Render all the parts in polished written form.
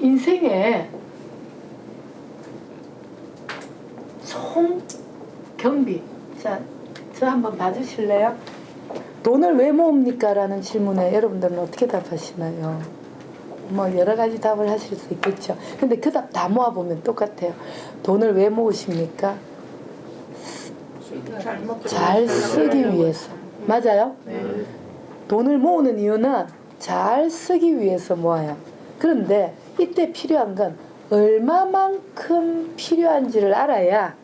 인생의 총 경비. 자, 저 한번 봐주실래요? 돈을 왜 모읍니까? 라는 질문에 여러분들은 어떻게 답하시나요? 뭐 여러 가지 답을 하실 수 있겠죠. 근데 그 답 다 모아보면 똑같아요. 돈을 왜 모으십니까? 잘 쓰기 위해서. 맞아요? 돈을 모으는 이유는 잘 쓰기 위해서 모아요. 그런데 이때 필요한 건 얼마만큼 필요한지를 알아야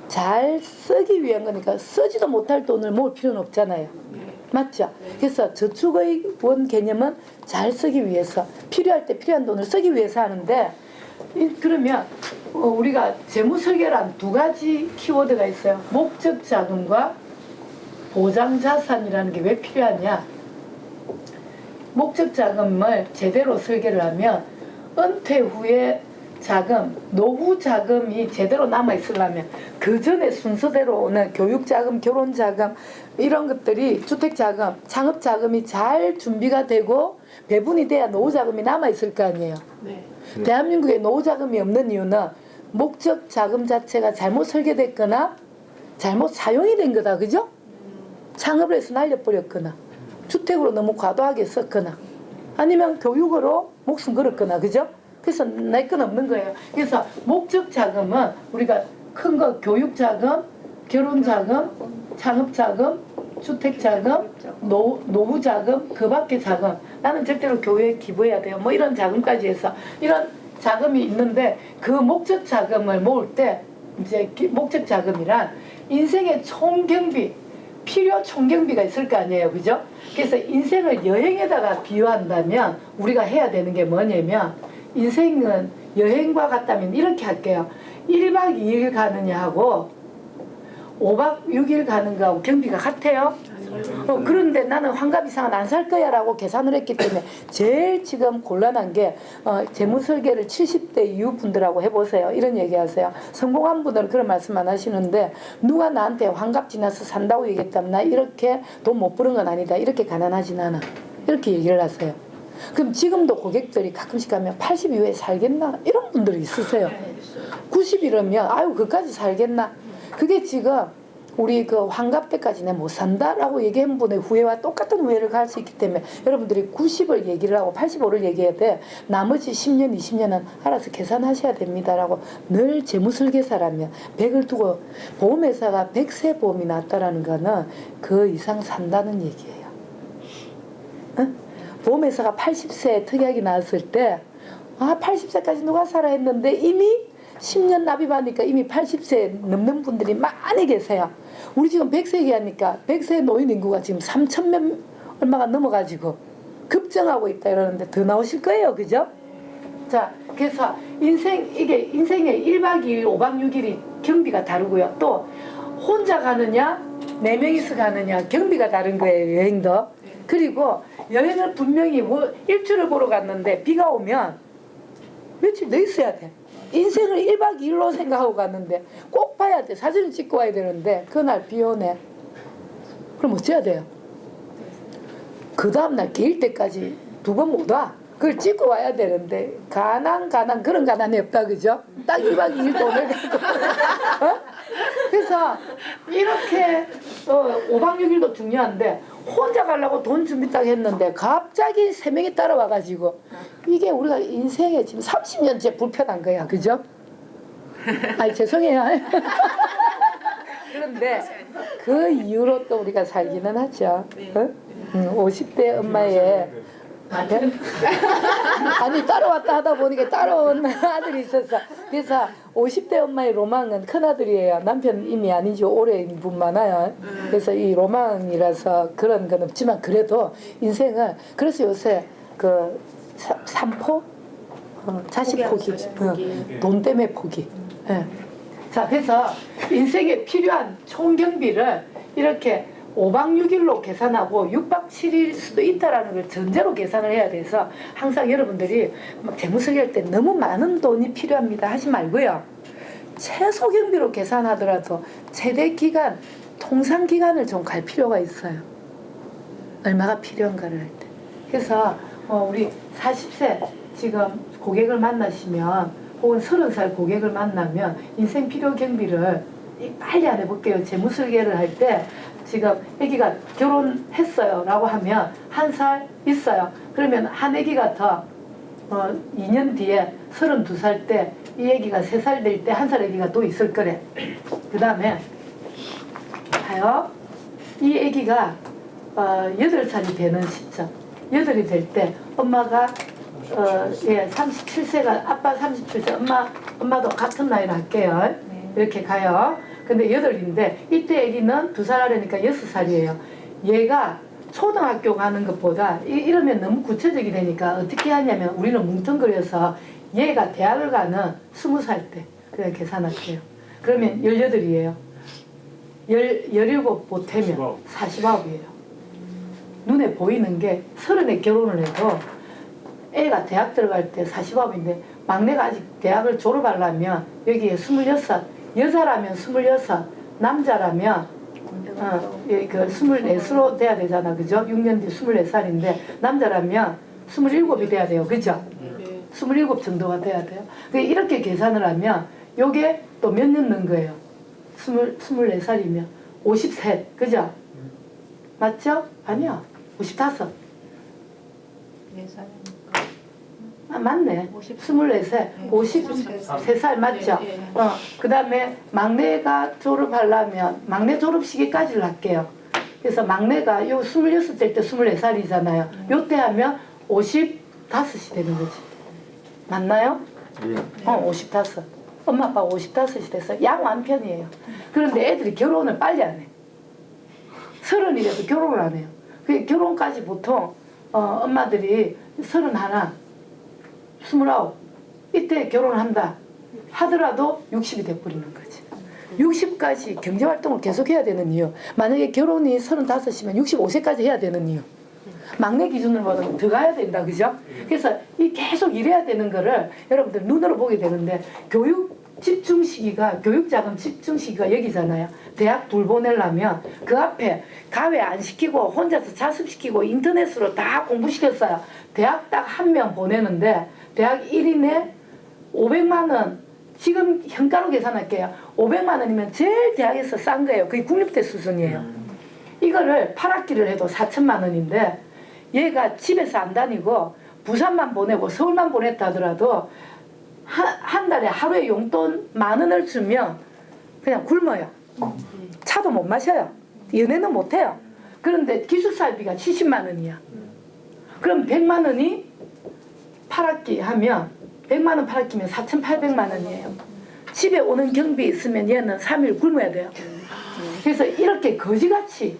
잘 쓰기 위한 거니까 쓰지도 못할 돈을 모을 필요는 없잖아요. 맞죠? 그래서 저축의 원 개념은 잘 쓰기 위해서, 필요할 때 필요한 돈을 쓰기 위해서 하는데, 그러면 우리가 재무설계란 두 가지 키워드가 있어요. 목적 자금과 보장 자산이라는 게 왜 필요하냐? 목적 자금을 제대로 설계를 하면 은퇴 후에 자금, 노후 자금이 제대로 남아있으려면 그 전에 순서대로 오는 교육 자금, 결혼 자금 이런 것들이 주택 자금, 창업 자금이 잘 준비가 되고 배분이 돼야 노후 자금이 남아있을 거 아니에요. 네. 대한민국에 노후 자금이 없는 이유는 목적 자금 자체가 잘못 설계됐거나 잘못 사용이 된 거다. 그죠? 창업을 해서 날려버렸거나 주택으로 너무 과도하게 썼거나 아니면 교육으로 목숨 걸었거나. 그죠? 그래서 내 건 없는 거예요. 그래서 목적 자금은 우리가 큰 거 교육 자금, 결혼 자금, 창업 자금, 주택 자금, 노후 자금, 그 밖의 자금. 나는 절대로 교회에 기부해야 돼요. 뭐 이런 자금까지 해서 이런 자금이 있는데 그 목적 자금을 모을 때 이제 목적 자금이란 인생의 총경비, 필요 총경비가 있을 거 아니에요. 그죠? 그래서 인생을 여행에다가 비유한다면 우리가 해야 되는 게 뭐냐면 인생은 여행과 같다면 이렇게 할게요. 1박 2일 가느냐 하고 5박 6일 가는 거하고 경비가 같아요. 그런데 나는 환갑 이상은 안 살 거야 라고 계산을 했기 때문에 제일 지금 곤란한 게 재무설계를 70대 이후 분들하고 해보세요. 이런 얘기 하세요. 성공한 분들은 그런 말씀 안 하시는데 누가 나한테 환갑 지나서 산다고 얘기했다면 나 이렇게 돈 못 버는 건 아니다. 이렇게 가난하진 않아. 이렇게 얘기를 하세요. 그럼 지금도 고객들이 가끔씩 가면 80 이후에 살겠나? 이런 분들이 있으세요. 90 이러면 아유 그까지 살겠나? 그게 지금 우리 그 환갑 때까지 내가 못 산다라고 얘기한 분의 후회와 똑같은 후회를 갈 수 있기 때문에 여러분들이 90을 얘기를 하고 85를 얘기해야 돼. 나머지 10년, 20년은 알아서 계산하셔야 됩니다라고 늘 재무설계사라면 100을 두고 보험회사가 100세 보험이 났다라는 거는 그 이상 산다는 얘기예요. 응? 보험회사가 80세에 특약이 나왔을 때 80세까지 누가 살아 했는데 이미 10년 납입하니까 이미 80세 넘는 분들이 많이 계세요. 우리 지금 100세 얘기하니까 100세 노인 인구가 지금 3,000명 얼마가 넘어가지고 급증하고 있다 이러는데 더 나오실 거예요. 그죠? 자, 그래서 이게 인생의 1박 2일, 5박 6일이 경비가 다르고요. 또 혼자 가느냐 4명이서 가느냐 경비가 다른 거예요. 여행도. 그리고 여행을 분명히 일주를 보러 갔는데 비가 오면 며칠 더 있어야 돼. 인생을 1박 2일로 생각하고 갔는데 꼭 봐야 돼. 사진을 찍고 와야 되는데 그날 비 오네. 그럼 어째야 돼요? 그 다음날 개일 때까지 2번 못 와. 그걸 찍고 와야 되는데 가난 그런 가난이 없다. 그죠? 딱 1박 2일 돈을 갖고 그래서 이렇게 5박 6일도 중요한데 혼자 가려고 돈 준비 딱 했는데 갑자기 3명이 따라와가지고 이게 우리가 인생에 지금 30년째 불편한 거야. 그죠? 아니 죄송해요. 그런데 그 이후로 또 우리가 살기는 하죠. 50대 엄마의 아니 따라왔다 하다 보니까 따라온 아들이 있었어. 그래서 50대 엄마의 로망은 큰아들이에요. 남편 이미 아니지 오래인 분 많아요. 그래서 이 로망이라서 그런 건 없지만 그래도 인생을 그래서 요새 그 삼포 자식 포기, 돈 때문에 포기. 자, 그래서 인생에 필요한 총경비를 이렇게 5박 6일로 계산하고 6박 7일 수도 있다라는 걸 전제로 계산을 해야 돼서 항상 여러분들이 재무설계할 때 너무 많은 돈이 필요합니다 하지 말고요. 최소 경비로 계산하더라도 최대 기간, 통상 기간을 좀 갈 필요가 있어요. 얼마가 필요한가를 할 때. 그래서 우리 40세 지금 고객을 만나시면 혹은 30살 고객을 만나면 인생 필요 경비를 빨리 안 해볼게요. 재무설계를 할 때 지금 아기가 결혼했어요 라고 하면 1살 있어요. 그러면 한 아기가 더 2년 뒤에 32살 때 이 아기가 3살 될 때 1살 아기가 또 있을 거래. 그 다음에 봐요. 이 아기가 8살이 되는 시점, 8이 될 때 엄마가 37세가 아빠 37세 엄마도 같은 나이로 할게요. 이렇게 가요. 근데 8인데 이때 아기는 2살 아래니까 6살이에요. 얘가 초등학교 가는 것보다 이러면 너무 구체적이 되니까 어떻게 하냐면 우리는 뭉뚱그려서 얘가 대학을 가는 20살 때 그냥 계산할게요. 그러면 18이에요. 17 보태면 49이에요. 눈에 보이는 게 30에 결혼을 해도 애가 대학 들어갈 때 49인데 막내가 아직 대학을 졸업하려면 여기에 26, 여자라면 26, 남자라면 그 24으로 돼야 되잖아. 그죠? 6년 뒤 24살인데 남자라면 27이 돼야 돼요. 그죠? 27 정도가 돼야 돼요. 이렇게 계산을 하면 요게 또 몇 년 넣은 거예요? 24살이면 53. 그죠? 맞죠? 아니야. 55. 맞네. 24세, 53살 맞죠? 그 다음에 막내가 졸업하려면 막내 졸업 시기까지를 할게요. 그래서 막내가 요 26살 때 24살이잖아요. 요때 하면 55이 되는 거지. 맞나요? 55. 엄마 아빠가 55이 됐어요. 양완편이에요. 그런데 애들이 결혼을 빨리 안 해. 30이라도 결혼을 안 해요. 그 결혼까지 보통 엄마들이 31, 29 이때 결혼한다 하더라도 60이 돼버리는 거지. 60까지 경제활동을 계속해야 되는 이유. 만약에 결혼이 35이면 65세까지 해야 되는 이유. 막내 기준으로 보면 더 가야 된다. 그죠? 그래서 이 계속 일해야 되는 거를 여러분들 눈으로 보게 되는데 교육 집중 시기가 교육자금 집중 시기가 여기잖아요. 대학 둘 보내려면 그 앞에 가외 안 시키고 혼자서 자습시키고 인터넷으로 다 공부시켰어요. 대학 딱 한 명 보내는데 대학 1인에 500만 원 지금 현가로 계산할게요. 500만 원이면 제일 대학에서 싼 거예요. 그게 국립대 수준이에요. 이거를 8학기를 해도 4천만 원인데 얘가 집에서 안 다니고 부산만 보내고 서울만 보냈다 하더라도 한 달에 하루에 용돈 10,000원을 주면 그냥 굶어요. 차도 못 마셔요. 연애는 못 해요. 그런데 기숙사비가 70만 원이야. 그럼 100만 원이 8학기 하면 100만 원 8학기면 4,800만 원이에요. 집에 오는 경비 있으면 얘는 3일 굶어야 돼요. 그래서 이렇게 거지같이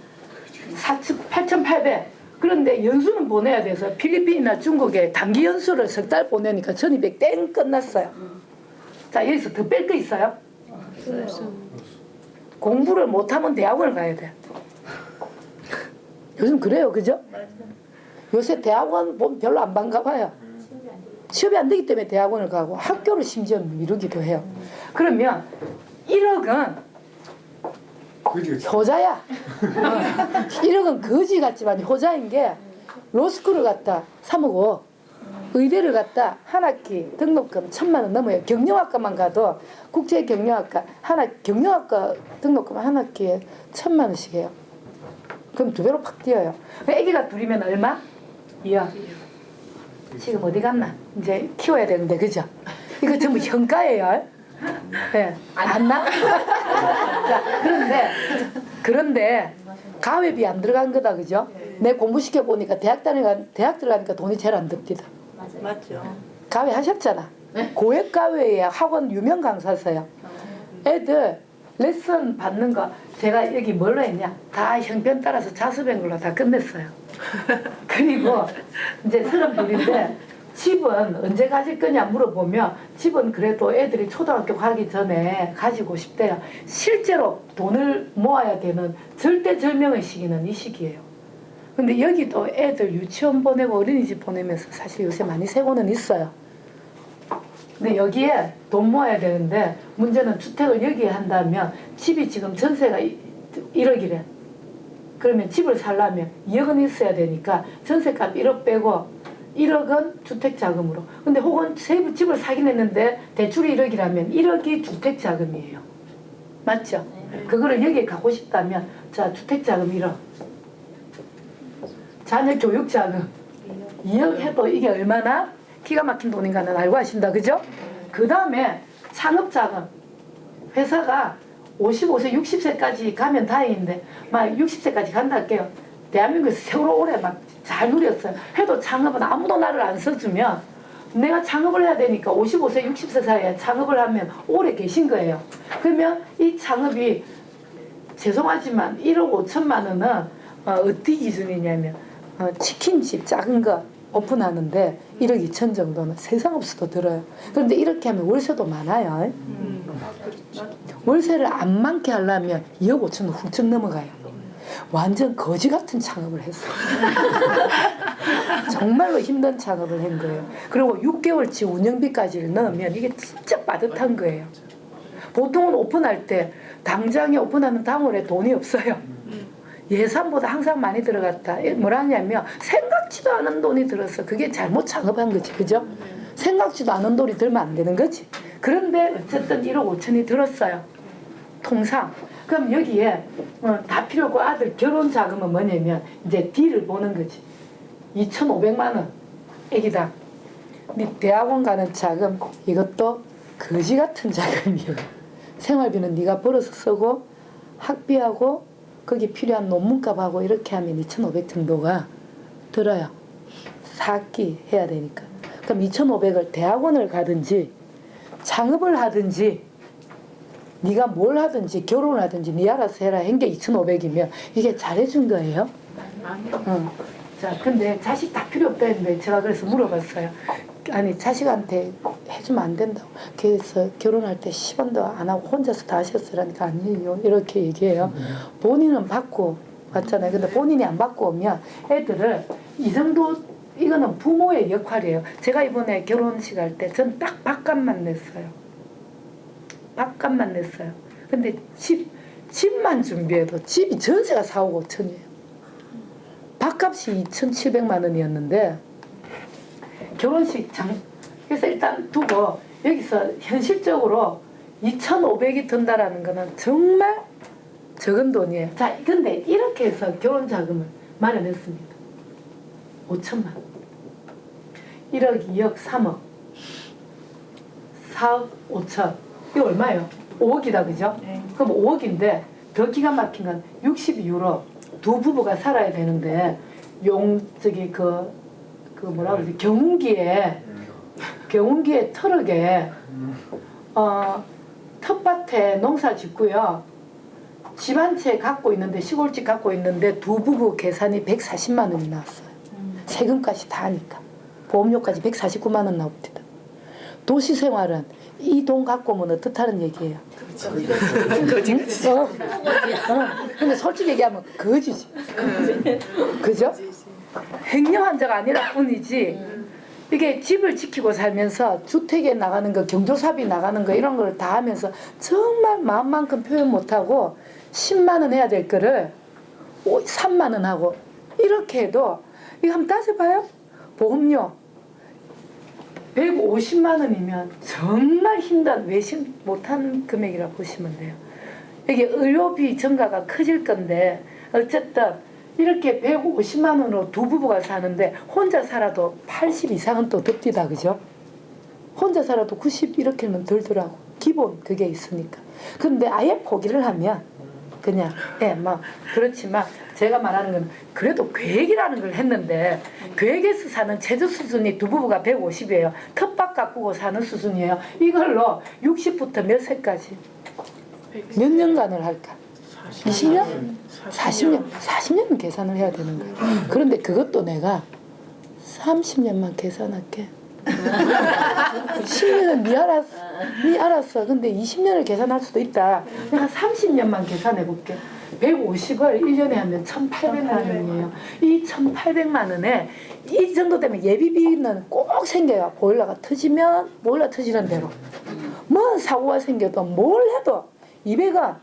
8,800 그런데 연수는 보내야 돼서 필리핀이나 중국에 단기 연수를 3달 보내니까 1,200 땡 끝났어요. 자, 여기서 더 뺄 거 있어요? 공부를 못하면 대학원을 가야 돼. 요즘 그래요. 그죠? 요새 대학원 보면 별로 안 반가 봐요. 취업이 안 되기 때문에 대학원을 가고 학교를 심지어 미루기도 해요. 그러면 1억은 효자야. 1억은 거지 같지만 효자인 게 로스쿨을 갔다 3억 5, 의대를 갔다 한 학기 등록금 1,000만 원 넘어요. 경영학과만 가도 국제경영학과 경영학과 등록금 한 학기에 1,000만 원씩 해요. 그럼 2배로 팍 뛰어요. 애기가 둘이면 얼마? 2억. 지금 어디 갔나? 이제 키워야 되는데 그죠? 이거 전부 현가예요. 네. 안 나? 자, 그런데 가외비 안 들어간 거다. 그죠? 내 공부시켜 보니까 대학 들어가니까 돈이 제일 안 듭니다. 맞죠. 가외 하셨잖아. 고액 가외에 학원 유명 강사세요. 애들 레슨 받는 거 제가 여기 뭘로 했냐? 다 형편 따라서 자습한 걸로 다 끝냈어요. 그리고 이제 32인데 집은 언제 가질 거냐 물어보면 집은 그래도 애들이 초등학교 가기 전에 가지고 싶대요. 실제로 돈을 모아야 되는 절대절명의 시기는 이 시기예요. 근데 여기도 애들 유치원 보내고 어린이집 보내면서 사실 요새 많이 세고는 있어요. 근데 여기에 돈 모아야 되는데 문제는 주택을 여기에 한다면 집이 지금 전세가 1억이래. 그러면 집을 살려면 2억은 있어야 되니까 전세값 1억 빼고 1억은 주택자금으로. 근데 혹은 집을 사긴 했는데 대출이 1억이라면 1억이 주택자금이에요. 맞죠? 그거를 여기에 갖고 싶다면 자 주택자금 1억, 자녀 교육자금 2억 해도 이게 얼마나 기가 막힌 돈인가는 알고 하신다. 그죠? 그 다음에 창업자금. 회사가 55세 60세까지 가면 다행인데 막 60세까지 간다 할게요. 대한민국에서 세월호 오래 막 잘 누렸어요. 해도 창업은 아무도 나를 안 써주면 내가 창업을 해야 되니까 55세 60세 사이에 창업을 하면 오래 계신 거예요. 그러면 이 창업이 죄송하지만 1억 5천만 원은 어디 기준이냐면 치킨집 작은 거 오픈하는데 1억 2천 정도는 세상 없어도 들어요. 그런데 이렇게 하면 월세도 많아요. 월세를 안 많게 하려면 2억 5천은 훌쩍 넘어가요. 완전 거지 같은 창업을 했어요. 정말로 힘든 창업을 한 거예요. 그리고 6개월치 운영비까지를 넣으면 이게 진짜 빠듯한 거예요. 보통은 오픈할 때 당장에 오픈하는 당월에 돈이 없어요. 예산보다 항상 많이 들어갔다. 뭐라 하냐면 생각지도 않은 돈이 들었어. 그게 잘못 창업한 거지. 그죠? 생각지도 않은 돈이 들면 안 되는 거지. 그런데 어쨌든 1억 5천이 들었어요. 통상. 그럼 여기에 다 필요 없고 아들 결혼 자금은 뭐냐면 이제 D를 보는 거지. 2,500만 원 애기당. 네 대학원 가는 자금 이것도 거지 같은 자금이에요. 생활비는 네가 벌어서 쓰고 학비하고 거기 필요한 논문값하고 이렇게 하면 2,500 정도가 들어요. 4학기 해야 되니까. 그럼 2,500을 대학원을 가든지 창업을 하든지 네가 뭘 하든지 결혼을 하든지 네 알아서 해라 한 게 2,500이면 이게 잘해준 거예요? 자, 근데 자식 다 필요 없다는데 제가 그래서 물어봤어요. 아니 자식한테 해주면 안 된다고. 그래서 결혼할 때 10원도 안 하고 혼자서 다 하셨으라니까 아니에요. 이렇게 얘기해요. 본인은 받고 왔잖아요. 근데 본인이 안 받고 오면 애들을 이 정도 이거는 부모의 역할이에요. 제가 이번에 결혼식 할 때 전 딱 밥값만 냈어요. 밥값만 냈어요. 근데 집만 준비해도 집이 전세가 4억 5천이에요. 밥값이 2,700만 원이었는데 결혼식 그래서 일단 두고 여기서 현실적으로 2,500이 든다라는 거는 정말 적은 돈이에요. 자, 근데 이렇게 해서 결혼 자금을 마련했습니다. 5천만 원. 1억, 2억, 3억, 4억, 5천. 이거 얼마예요? 5억이다, 그죠? 네. 그럼 5억인데 더 기가 막힌 건 62유로 두 부부가 살아야 되는데 뭐라 그러지? 경운기에 트럭에 텃밭에 농사 짓고요. 집 한 채 갖고 있는데 시골집 갖고 있는데 두 부부 계산이 140만 원이 나왔어요. 세금까지 다 하니까 보험료까지 149만 원 나옵니다. 도시 생활은 이 돈 갖고 오면 어떻다는 얘기예요. 그렇죠. 근데 솔직히 얘기하면 거지지. 그죠? 행여 환자가 아니라 뿐이지. 이게 집을 지키고 살면서 주택에 나가는 거, 경조사비 나가는 거 이런 걸 다 하면서 정말 마음만큼 표현 못하고 10만 원 해야 될 거를 3만 원 하고 이렇게 해도 이거 한번 따져봐요. 보험료 150만 원이면 정말 힘든 외식 못한 금액이라고 보시면 돼요. 이게 의료비 증가가 커질 건데 어쨌든 이렇게 150만 원으로 두 부부가 사는데 혼자 살아도 80 이상은 또 듭디다. 그죠? 혼자 살아도 90 이렇게는 들더라고. 기본 그게 있으니까. 근데 아예 포기를 하면 그냥 뭐 그렇지만 제가 말하는 건 그래도 계획이라는 걸 했는데 계획에서 사는 최저 수준이 두 부부가 150이에요. 텃밭 가꾸고 사는 수준이에요. 이걸로 60부터 몇 세까지 몇 년간을 할까? 20년? 40년 계산을 해야 되는 거예요. 그런데 그것도 내가 30년만 계산할게. 10년은 네 알았어. 근데 20년을 계산할 수도 있다. 내가 30년만 계산해볼게. 150을 1년에 하면 1,800만 원이에요. 이 1,800만 원에 이 정도 되면 예비비는 꼭 생겨요. 보일러가 터지면 보일러 터지는 대로. 뭔 사고가 생겨도 뭘 해도 200원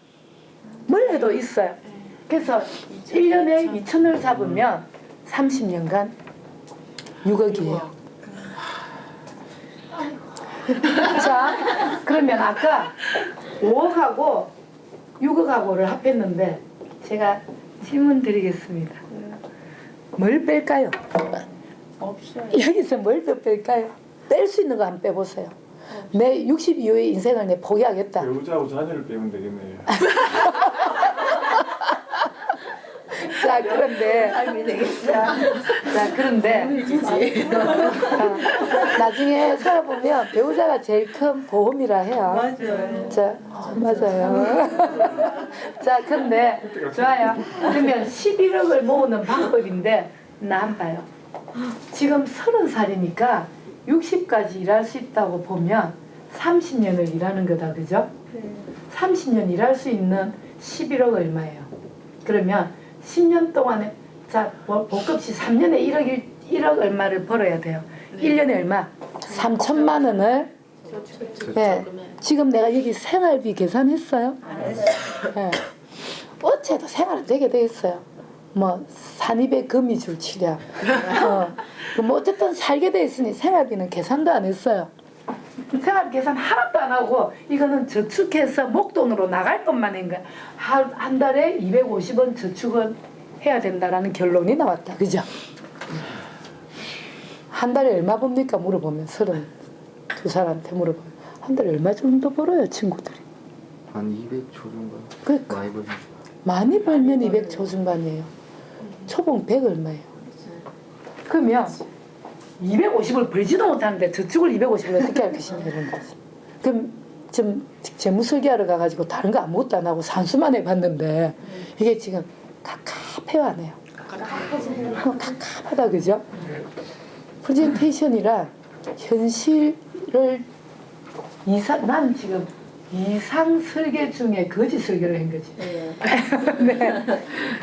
뭘 해도 있어요. 그래서 1년에 2,000원을 잡으면 30년간 6억이에요. 자, 그러면 아까 5억하고 6억하고를 합했는데 제가 질문 드리겠습니다. 뭘 뺄까요? 없어요. 여기서 뭘 더 뺄까요? 뺄 수 있는 거 한번 빼보세요. 내 60 이후의 인생을 내 포기하겠다. 배우자하고 자녀를 빼면 되겠네요. 자, 그런데 삶이 되겠어. 자, 그런데 나중에 살아보면 배우자가 제일 큰 보험이라 해요. 맞아요. 자, 맞아요. 자, 근데 좋아요. 그러면 11억을 모으는 방법인데 나 한 봐요. 지금 30살이니까 60까지 일할 수 있다고 보면 30년을 일하는 거다, 그죠? 30년 일할 수 있는 11억 얼마예요? 그러면 10년 동안에 자 복급시 3년에 1억 얼마를 벌어야 돼요. 1년에 얼마? 3천만 원을 네. 지금 내가 여기 생활비 계산했어요? 네. 어째도 생활은 되게 되겠어요. 뭐 산입에 거미줄 치랴 뭐 어쨌든 살게 돼 있으니 생활비는 계산도 안 했어요. 생활 계산 하나도 안 하고 이거는 저축해서 목돈으로 나갈 것만 한 거야. 한 달에 250원 저축은 해야 된다라는 결론이 나왔다. 그죠? 한 달에 얼마 법니까? 물어보면 32살한테 물어보면 한 달에 얼마 정도 벌어요 친구들이? 한 200초 정도. 그러니까 많이 벌죠. 많이 벌면 200초 중반이에요. 초봉 100 얼마예요? 그러면 250을 벌지도 못하는데 저축을 250을 어떻게 할 것이냐 이런 거지. 그럼 좀 재무설계하러 가가지고 다른 거 아무것도 안 하고 산수만 해봤는데 이게 지금 갑갑해요 안 해요? 갑갑하다 그죠? 프레젠테이션이란 현실을 난 지금 이상 설계 중에 거짓 설계를 한 거지. 네.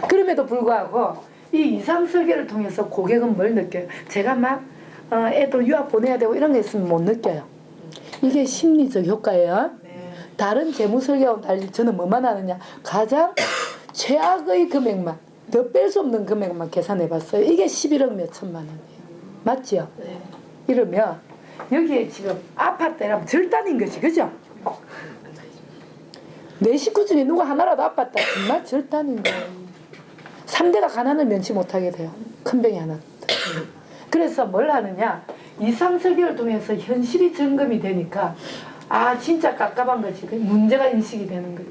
그럼에도 불구하고 이 이상 설계를 통해서 고객은 뭘 느껴요? 제가 막 애들 유학 보내야 되고 이런 게 있으면 못 느껴요. 이게 심리적 효과예요. 다른 재무 설계하고 달리 저는 뭐만 하느냐? 가장 최악의 금액만, 더 뺄 수 없는 금액만 계산해 봤어요. 이게 11억 몇 천만 원이에요. 맞지요? 네. 이러면 여기에 지금 아팠다라면 절단인 거지, 그죠? 내 식구 중에 누가 하나라도 아팠다 정말 절단인 거예요. 3대가 가난을 면치 못하게 돼요. 큰 병이 하나. 그래서 뭘 하느냐? 이상 설계를 통해서 현실이 점검이 되니까 아 진짜 깝깝한 거지. 문제가 인식이 되는 거지.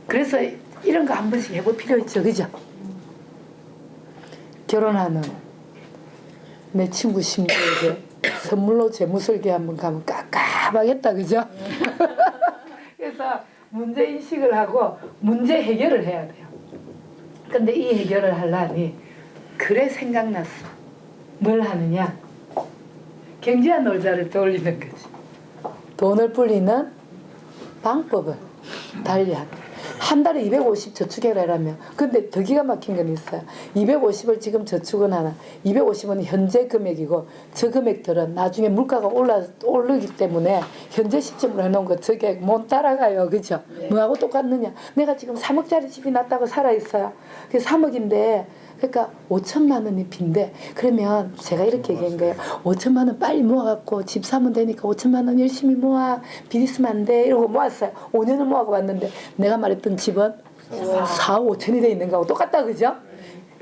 그래서 이런 거 한 번씩 해볼 필요 있죠, 그죠? 결혼하는 내 친구 신부에게 선물로 재무설계 한번 가면 깝깝하겠다, 그죠? 그래서 문제 인식을 하고 문제 해결을 해야 돼요. 근데 이 해결을 하려니 그래 생각났어. 뭘 하느냐? 경제한 놀자를 떠올리는 거지. 돈을 불리는 방법을 달리하는. 한 달에 250 저축해라 하면 근데 더 기가 막힌 건 있어요. 250을 지금 저축은 하나 250은 현재 금액이고 저 금액들은 나중에 물가가 오르기 때문에 현재 시점으로 해놓은 거 저게 못 따라가요. 그죠? 네. 뭐하고 똑같느냐. 내가 지금 3억짜리 집이 났다고 살아있어요. 그게 3억인데 그러니까 5천만 원이 빈대. 그러면 제가 이렇게 얘기한 거예요. 5천만 원 빨리 모아갖고 집 사면 되니까 5천만 원 열심히 모아. 빚 있으면 안 돼. 이러고 모았어요. 5년을 모아고 왔는데 내가 말했던 집은 4억 5천이 돼 있는 거하고 똑같다. 그죠?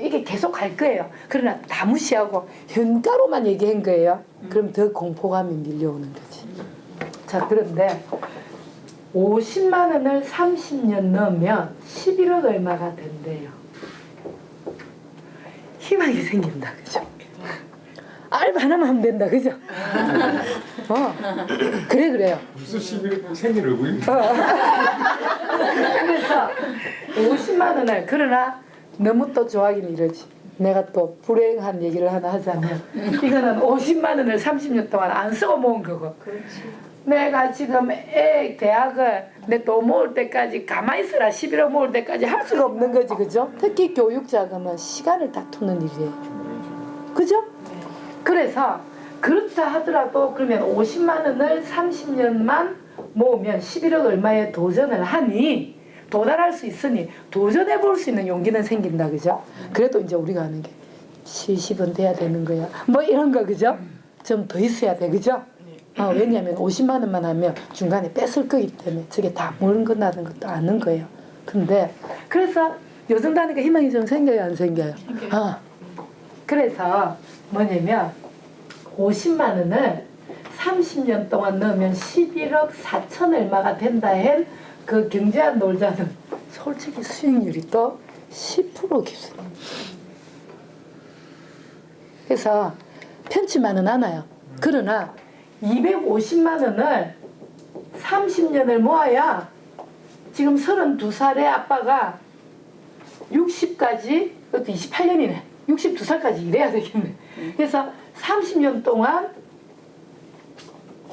이게 계속 갈 거예요. 그러나 다 무시하고 현가로만 얘기한 거예요. 그럼 더 공포감이 밀려오는 거지. 자, 그런데 50만 원을 30년 넣으면 11억 얼마가 된대요. 희망이 생긴다, 그죠? 알바 하나만 하면 된다, 그죠? 그래요. 무슨 생일을 보입니다. 그래서 50만 원을 그러나 너무 또 좋아하긴 이러지. 내가 또 불행한 얘기를 하나 하자면 이거는 50만 원을 30년 동안 안 쓰고 모은 거고. 그렇지. 내가 지금 애 대학을 내 돈 모을 때까지 가만히 있어라 11억 모을 때까지 할 수가 없는 거지, 그죠? 특히 교육 자금은 시간을 다투는 일이에요. 그죠? 그래서 그렇다 하더라도 그러면 50만 원을 30년만 모으면 11억 얼마에 도전을 하니 도달할 수 있으니 도전해 볼 수 있는 용기는 생긴다, 그죠? 그래도 이제 우리가 하는 게 70은 돼야 되는 거야. 뭐 이런 거 그죠? 좀 더 있어야 돼 그죠? 왜냐하면 50만 원만 하면 중간에 뺏을 거기 때문에 저게 다 모르는 것 나는 것도 아는 거예요. 근데 그래서 요즘 다니까 희망이 좀 생겨요 안 생겨요? 그래서 뭐냐면 50만 원을 30년 동안 넣으면 11억 4천 얼마가 된다 한 그 경제학 놀자는 솔직히 수익률이 또 10% 기준입니다. 그래서 편치만은 않아요. 그러나 250만 원을 30년을 모아야 지금 32살의 아빠가 60까지, 그것도 28년이네. 62살까지 일해야 되겠네. 그래서 30년 동안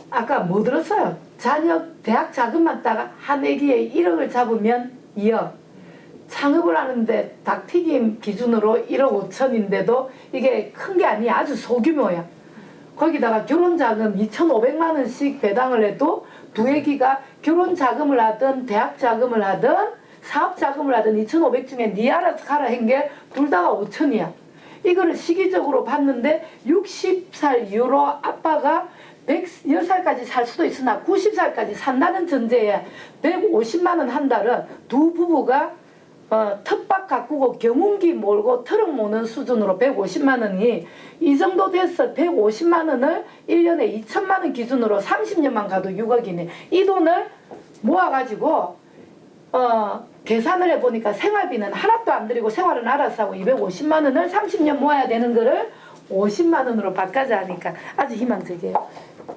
아까 뭐 들었어요? 자녀 대학 자금만 따가 한 애기에 1억을 잡으면 2억. 창업을 하는데 닭튀김 기준으로 1억 5천인데도 이게 큰 게 아니야. 아주 소규모야. 거기다가 결혼 자금 2,500만 원씩 배당을 해도 두 애기가 결혼 자금을 하든 대학 자금을 하든 사업 자금을 하든 2,500 중에 네 알아서 가라 한 게 둘 다가 5천이야. 이거를 시기적으로 봤는데 60살 이후로 아빠가 110살까지 살 수도 있으나 90살까지 산다는 전제에 150만 원 한 달은 두 부부가 텃밭 가꾸고 경운기 몰고 트럭 모는 수준으로 150만 원이 이 정도 돼서 150만 원을 1년에 2천만 원 기준으로 30년만 가도 6억이네. 이 돈을 모아가지고 계산을 해보니까 생활비는 하나도 안 들이고 생활은 알아서 하고 250만 원을 30년 모아야 되는 거를 50만 원으로 바꿔자 하니까 아주 희망적이에요.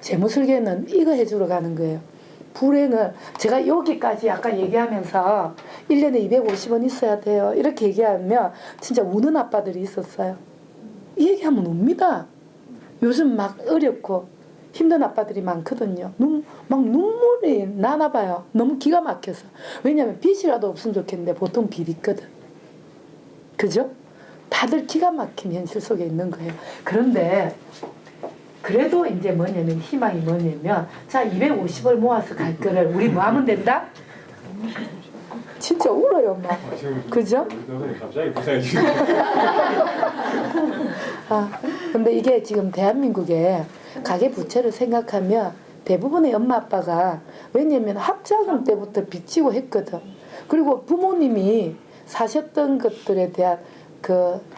재무설계는 이거 해주러 가는 거예요. 불행을 제가 여기까지 아까 얘기하면서 1년에 250원 있어야 돼요. 이렇게 얘기하면 진짜 우는 아빠들이 있었어요. 이 얘기하면 웁니다. 요즘 막 어렵고 힘든 아빠들이 많거든요. 막 눈물이 나나 봐요. 너무 기가 막혀서. 왜냐하면 빚이라도 없으면 좋겠는데 보통 빚 있거든. 그죠? 다들 기가 막힌 현실 속에 있는 거예요. 그런데 그래도 이제 뭐냐면 희망이 뭐냐면 자 250을 모아서 갈 거를 우리 뭐 하면 된다? 진짜 울어요 막. 그죠? 갑자기 부산이 근데 이게 지금 대한민국에 가계부채를 생각하면 대부분의 엄마 아빠가 왜냐면 학자금 때부터 빚지고 했거든. 그리고 부모님이 사셨던 것들에 대한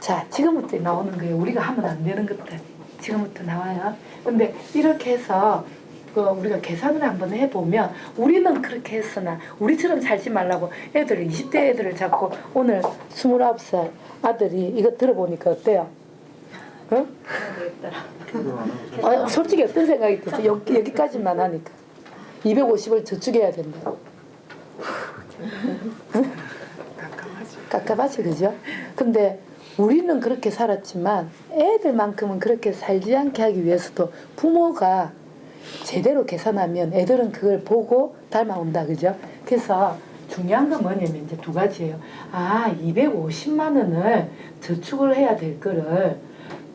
자 지금부터 나오는 거예요. 우리가 하면 안 되는 것들 지금부터 나와요. 근데 이렇게 해서 우리가 계산을 한번 해보면 우리는 그렇게 했으나 우리처럼 살지 말라고 20대 애들을 잡고 오늘 29살 아들이 이거 들어보니까 어때요? 응? 솔직히 어떤 생각이 드세요? 여기까지만 하니까 250을 저축해야 된다. 깝깝하지 그죠? 근데 우리는 그렇게 살았지만 애들만큼은 그렇게 살지 않게 하기 위해서도 부모가 제대로 계산하면 애들은 그걸 보고 닮아온다 그죠? 그래서 중요한 건 뭐냐면 이제 두 가지예요. 250만 원을 저축을 해야 될 거를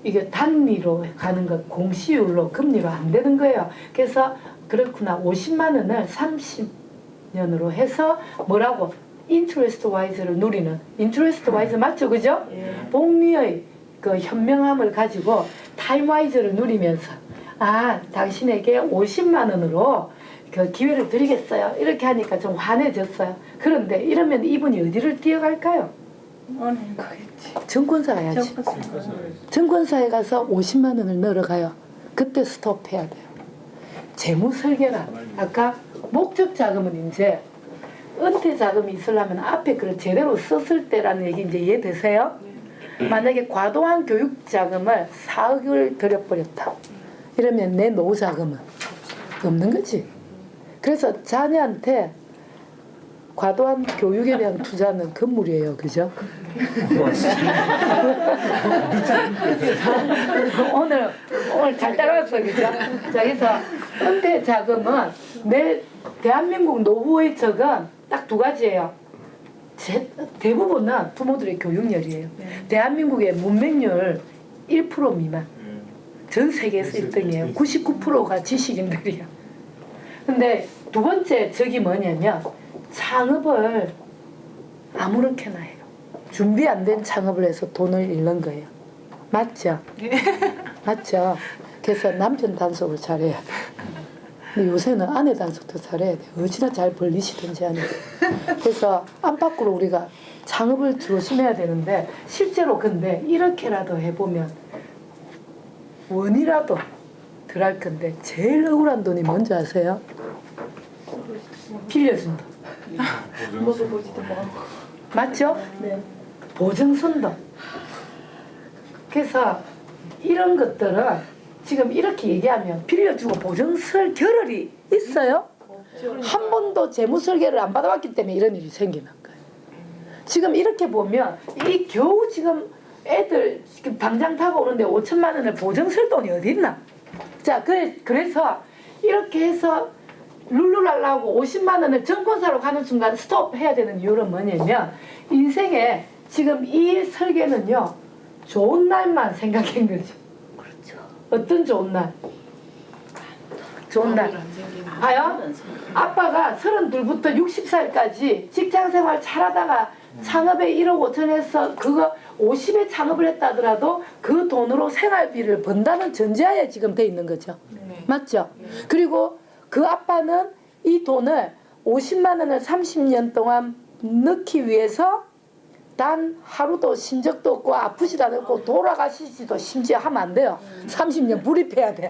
이게 단위로 가는 것 공시율로 금리로 안 되는 거예요. 그래서 그렇구나 50만 원을 30년으로 해서 뭐라고 인트레스트 와이즈를 누리는 인트레스트 와이즈 맞죠 그죠? 복리의 그 현명함을 가지고 타임 와이즈를 누리면서 당신에게 50만 원으로 그 기회를 드리겠어요. 이렇게 하니까 좀 환해졌어요. 그런데 이러면 이분이 어디를 뛰어갈까요? 증권사 가야지. 증권사에 가서 50만 원을 넣으러 그때 스톱해야 돼요. 재무 설계가 아까 목적 자금은 이제 은퇴 자금이 있으려면 앞에 그걸 제대로 썼을 때라는 얘기 이제 이해되세요? 만약에 과도한 교육 자금을 4억을 들여버렸다. 이러면 내 노후 자금은 없는 거지. 그래서 자녀한테 과도한 교육에 대한 투자는 금물이에요. 그죠? 오늘 잘 따라왔어. 그죠? 자, 그래서 은퇴 자금은 내 대한민국 노후의 적은 딱 두 가지예요. 대부분은 부모들의 교육열이에요. 대한민국의 문맹률 1% 미만. 전 세계에서 1등이에요. 99%가 지식인들이야. 근데 두 번째 적이 뭐냐면 창업을 아무렇게나 해요. 준비 안 된 창업을 해서 돈을 잃는 거예요. 맞죠? 맞죠? 그래서 남편 단속을 잘해야 돼. 근데 요새는 아내 단속도 잘해야 돼. 어찌나 잘 벌리시든지 하는. 그래서 안팎으로 우리가 창업을 조심해야 되는데 실제로 근데 이렇게라도 해보면 원이라도 덜 할 건데 제일 억울한 돈이 뭔지 아세요? 빌려준 돈. 먹어보지도 뭐. 맞죠? 네. 보증선 돈. 그래서 이런 것들은 지금 이렇게 얘기하면 빌려주고 보증 쓸 겨를이 있어요? 한 번도 재무 설계를 안 받아봤기 때문에 이런 일이 생기는 거예요. 지금 이렇게 보면 이 겨우 지금 애들 지금 당장 타고 오는데 5천만 원을 보증 쓸 돈이 어디 있나? 자, 그래서 이렇게 해서 룰루랄라하고 50만 원을 증권사로 가는 순간 스톱 해야 되는 이유는 뭐냐면 인생에 지금 이 설계는요 좋은 날만 생각한 거죠. 그렇죠. 어떤 좋은 날? 좋은 날. 봐요. 아빠가 32부터 60살까지 직장생활 잘하다가 창업에 1억 5천 해서 그거 50에 창업을 했다 하더라도 그 돈으로 생활비를 번다는 전제하에 지금 돼 있는 거죠. 네. 맞죠? 그리고 그 아빠는 이 돈을 50만 원을 30년 동안 넣기 위해서 단 하루도 쉰 적도 없고 아프지도 않고 돌아가시지도 심지어 하면 안 돼요. 30년 불입해야 돼.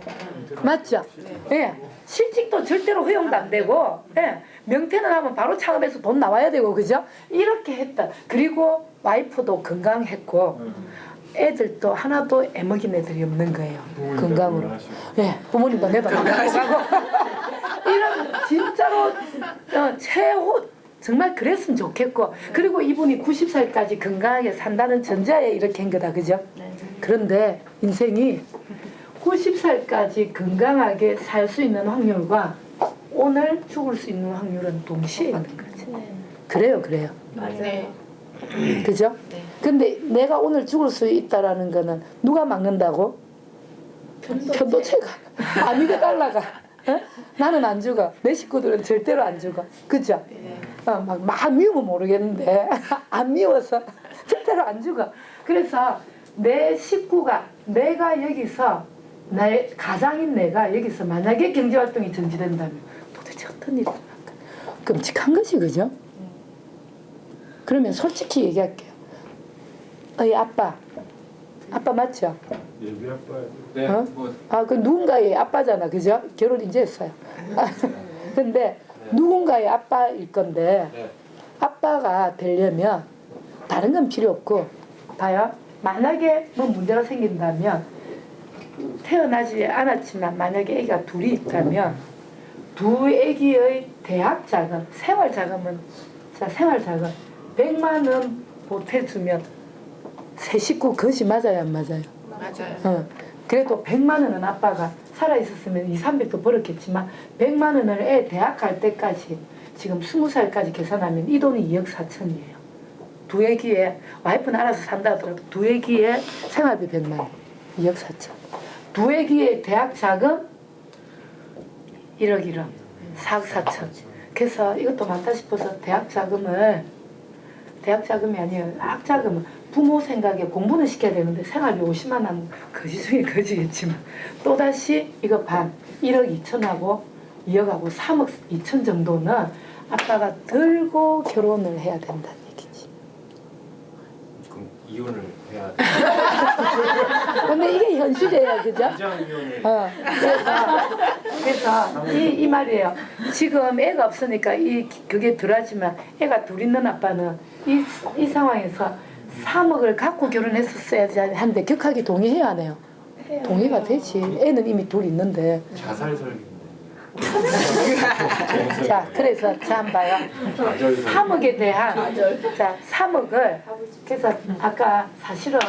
맞죠? 예. 실직도 절대로 허용도 안 되고, 예. 명태는 하면 바로 창업해서 돈 나와야 되고, 그죠? 이렇게 했다. 그리고 와이프도 건강했고, 애들도 하나도 애먹인 애들이 없는 거예요. 건강으로. 예. 부모님도 내도 나가고 가고. 이런 진짜로 최고 정말 그랬으면 좋겠고 그리고 이분이 90살까지 건강하게 산다는 전제하에 이렇게 한 거다. 그죠? 네. 그런데 인생이 90살까지 건강하게 살 수 있는 확률과 오늘 죽을 수 있는 확률은 동시에 있는 거죠. 네. 그래요. 그래요. 맞아요. 그죠? 네. 근데 내가 오늘 죽을 수 있다라는 거는 누가 막는다고? 편도체가 안 믿어달라가. 어? 나는 안 죽어. 내 식구들은 절대로 안 죽어. 그죠? 네. 막 미우면 모르겠는데 안 미워서 절대로 안 죽어. 그래서 내 식구가 내가 여기서 내 가장인 내가 여기서 만약에 경제활동이 정지된다면 도대체 어떤 일이 일어날까? 끔찍한 것이 그죠? 그러면 솔직히 얘기할게요. 어이 아빠 맞죠? 예비 아빠. 네. 어? 뭐 그 누군가의 아빠잖아, 그죠? 결혼 이제 했어요. 근데 누군가의 아빠일 건데 네. 아빠가 되려면 다른 건 필요 없고 봐요. 만약에 뭐 문제가 생긴다면 태어나지 않았지만 만약에 애가 둘이 있다면 두 애기의 대학 자금, 생활 자금은 생활 자금 100만 원 보태주면 세 식구 것이 맞아요, 안 맞아요? 맞아요. 그래도 100만 원은 아빠가 살아있었으면 200~300도 벌었겠지만 100만 원을 애 대학 갈 때까지 지금 20살까지 계산하면 이 돈이 2억 4천이에요. 두 애기에 와이프는 알아서 산다 하더라도 두 애기에 생활비 100만 원 2억 4천. 두 애기에 대학 자금 1억 1억 4억 4천. 그래서 이것도 많다 싶어서 대학 자금이 아니에요. 학자금을 부모 생각에 공부는 시켜야 되는데 생활비 50만 원 거지 중에 거지겠지만 또다시 이거 반 1억 2천하고 2억하고 3억 2천 정도는 아빠가 들고 결혼을 해야 된다는 얘기지. 그럼 이혼을 해야 돼. 근데 이게 현실이에요, 그죠? 이장 이혼을. 그래서 이 말이에요. 지금 애가 없으니까 그게 덜하지만 애가 둘 있는 아빠는 이 상황에서 3억을 갖고 결혼했었어야지 하는데 격하게 동의해야 하네요. 동의가 되지. 애는 이미 둘 있는데. 자살 설계인데. 자, 그래서 자 한번 봐요. 3억에 대한 3억을 그래서 아까 사실은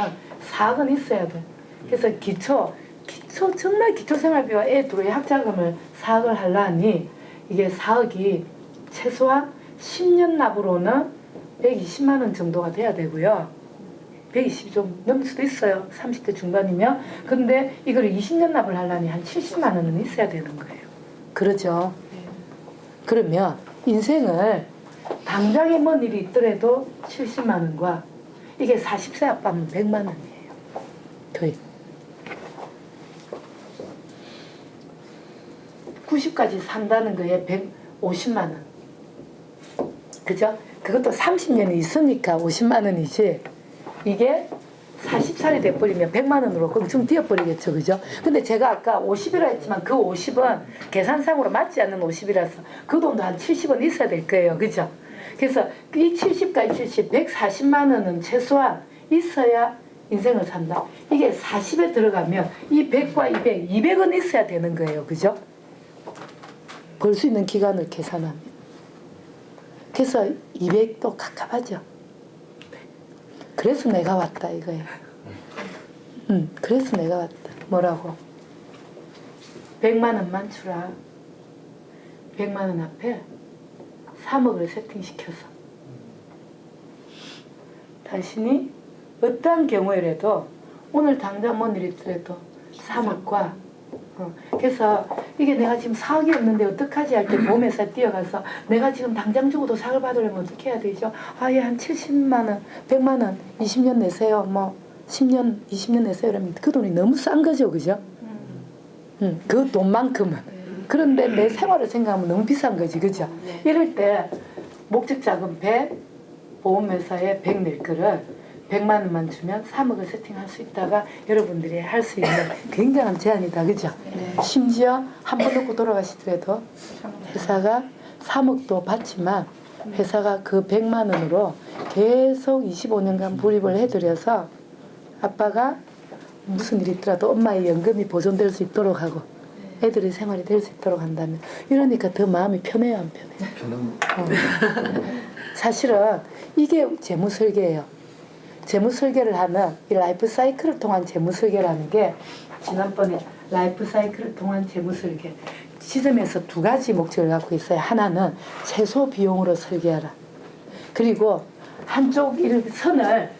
4억은 있어야 돼. 그래서 기초 정말 기초생활비와 애 둘의 학자금을 4억을 하려니 이게 4억이 최소한 10년 납으로는 120만 원 정도가 돼야 되고요. 120이 좀 넘을 수도 있어요. 30대 중반이면. 근데 이걸 20년 납을 하려니 한 70만 원은 있어야 되는 거예요. 그러죠. 그러면 인생을 당장에 뭔 일이 있더라도 70만 원과 이게 40세 아빠면 100만 원이에요. 더 70까지 산다는 거에 150만 원. 그죠? 그것도 30년이 있으니까 50만 원이지. 이게 40살이 돼버리면 100만 원으로 껑충 뛰어버리겠죠. 그죠? 근데 제가 아까 50이라 했지만 그 50은 계산상으로 맞지 않는 50이라서 그 돈도 한 70은 있어야 될 거예요. 그죠? 그래서 이 70까지 70, 140만 원은 최소한 있어야 인생을 산다. 이게 40에 들어가면 이 100과 200, 200은 있어야 되는 거예요. 그죠? 벌 수 있는 기간을 계산하면. 그래서 200도 갑갑하죠. 그래서 내가 왔다 이거예요. 그래서 내가 왔다. 뭐라고? 100만 원만 주라. 100만 원 앞에 3억을 세팅시켜서 당신이 어떠한 경우에라도 오늘 당장 뭔 일이 있더라도 3억과 그래서 이게 내가 지금 4억이 없는데 어떡하지 할 때 보험회사에 뛰어가서 내가 지금 당장 주고도 4억을 받으려면 어떻게 해야 되죠? 아, 예, 한 70만 원, 100만 원, 20년 내세요. 뭐 10년, 20년 내세요. 이러면 그 돈이 너무 싼 거죠. 그죠? 그 돈만큼은. 그런데 내 생활을 생각하면 너무 비싼 거지. 그죠? 이럴 때 목적 자금 100, 보험회사에 100 낼 거를 100만 원만 주면 3억을 세팅할 수 있다가 여러분들이 할 수 있는 굉장한 제안이다. 그죠? 네. 심지어 한 번 놓고 돌아가시더라도 회사가 3억도 받지만 회사가 그 100만 원으로 계속 25년간 불입을 해드려서 아빠가 무슨 일이 있더라도 엄마의 연금이 보존될 수 있도록 하고 애들의 생활이 될 수 있도록 한다면 이러니까 더 마음이 편해요, 안 편해요? 사실은 이게 재무설계예요. 재무설계를 하는 이 라이프 사이클을 통한 재무설계라는 게 지난번에 라이프 사이클을 통한 재무설계 시점에서 두 가지 목적을 갖고 있어요. 하나는 최소 비용으로 설계하라. 그리고 한쪽 선을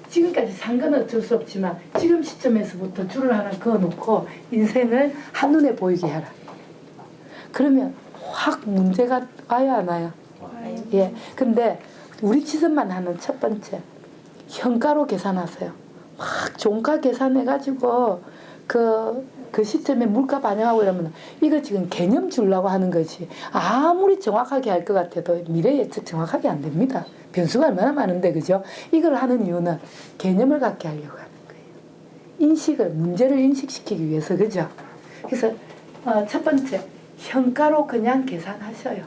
지금까지 산 건 어쩔 수 없지만 지금 시점에서부터 줄을 하나 그어놓고 인생을 한눈에 보이게 하라. 그러면 확 문제가 와요, 안 와요? 예. 근데 우리 지점만 하는 첫 번째 현가로 계산하세요. 막 종가 계산해가지고 그 시점에 물가 반영하고 이러면 이거 지금 개념 주려고 하는 거지. 아무리 정확하게 할 것 같아도 미래 예측 정확하게 안 됩니다. 변수가 얼마나 많은데 그죠? 이걸 하는 이유는 개념을 갖게 하려고 하는 거예요. 문제를 인식시키기 위해서 그죠? 그래서 첫 번째 현가로 그냥 계산하셔요.